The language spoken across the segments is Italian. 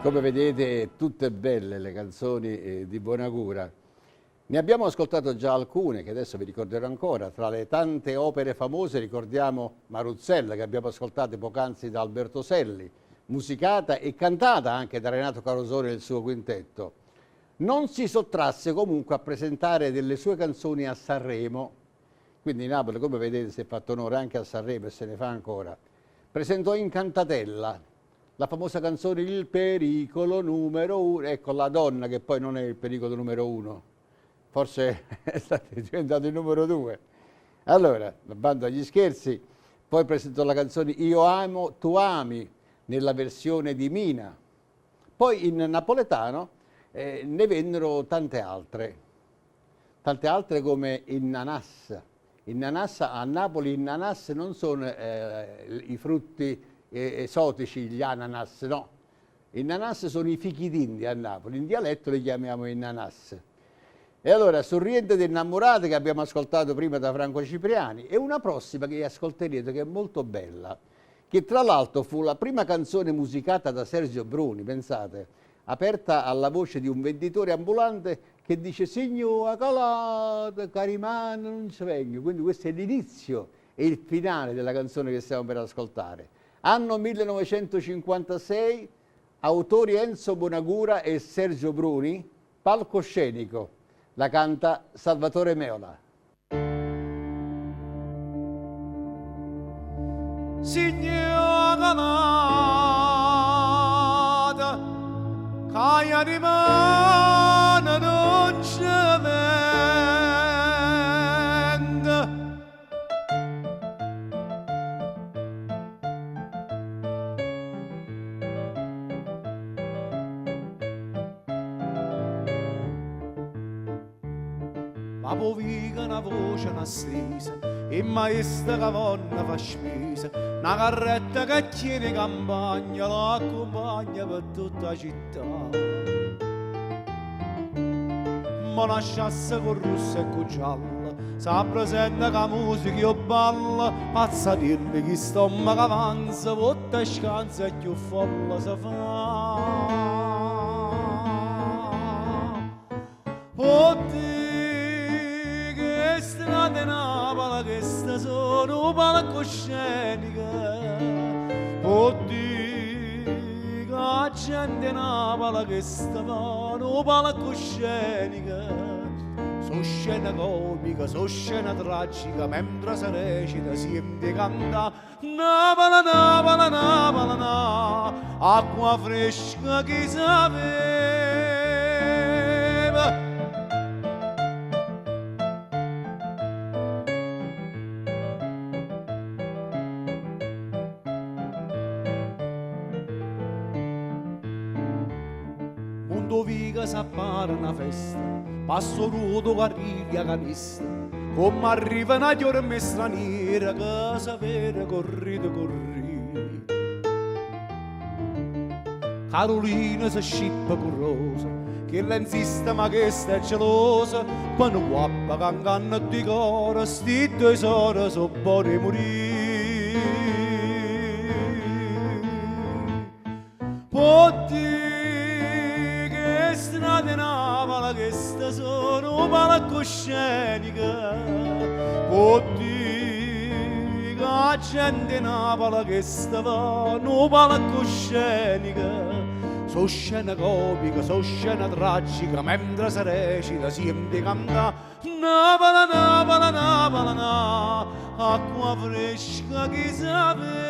Come vedete, tutte belle le canzoni di Bonagura. Ne abbiamo ascoltato già alcune che adesso vi ricorderò ancora. Tra le tante opere famose ricordiamo Maruzzella, che abbiamo ascoltato poc'anzi da Alberto Selli, musicata e cantata anche da Renato Carosone e il suo quintetto. Non si sottrasse comunque a presentare delle sue canzoni a Sanremo, quindi Napoli, come vedete, si è fatto onore anche a Sanremo e se ne fa ancora. Presentò in Cantatella la famosa canzone Il pericolo numero uno, ecco la donna che poi non è il pericolo numero uno, forse è diventato il numero due. Allora, bando agli scherzi, poi presentò la canzone Io amo, tu ami, nella versione di Mina. Poi in napoletano ne vennero tante altre come Innanas. Innanas a Napoli, Innanas non sono i frutti esotici, gli ananas, no. Innanas sono i fichidindi a Napoli, in dialetto li chiamiamo Innanas. E allora, Sorriente ed innamorate che abbiamo ascoltato prima da Franco Cipriani e una prossima che ascolterete che è molto bella, che tra l'altro fu la prima canzone musicata da Sergio Bruni, pensate, aperta alla voce di un venditore ambulante che dice «Signora calata, carimano non ci vengo», quindi questo è l'inizio e il finale della canzone che stiamo per ascoltare. Anno 1956, autori Enzo Bonagura e Sergio Bruni, palcoscenico, la canta Salvatore Meola. Signora calata, caia di mano non ci venga. Ma povica una voce una stesa, e maestra che vonna fa spesa, una carretta che tiene campagna, la accompagna per tutta la città. Ma lasciasse con rossa e con gialla, sa presenta che musica io balla, pazza dirmi che stomaco avanza, votta scanza e più folla si fa. Oddio, strade Napoli che sta sono palcoscenica, oddio che la gente Napoli che sta sono palcoscenica, so scena comica, so scena tragica, mentre si recita si canta Napoli, Napoli, Napoli, Napoli, acqua fresca che sapeva. Viga s'appare una festa, passo nudo guarrigli a canista, come arriva una fiorme straniera che sapere corrite, corrite. Carolina si scippa curiosa, che lei insiste ma che sta gelosa, quando guappa cangano di cora, sti due sore so buone morire. Strade Napoli che sta sono palcoscenica, oddio che la gente Napoli che sta no palcoscenica, so scena comica, so scena tragica, mentre si recita si canta Napoli, Napoli, Napoli, Napoli, acqua fresca che sapeva.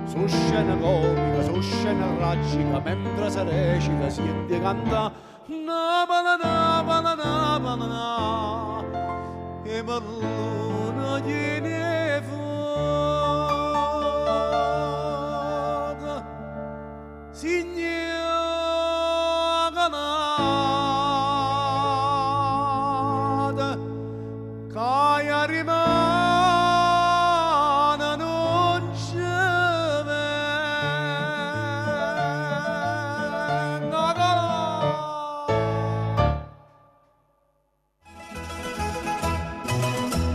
So scena comica, so scena tragica, mentre si recita si canta Napoli, Napoli, Napoli, Napoli, e pallone gliene fuoco, signore.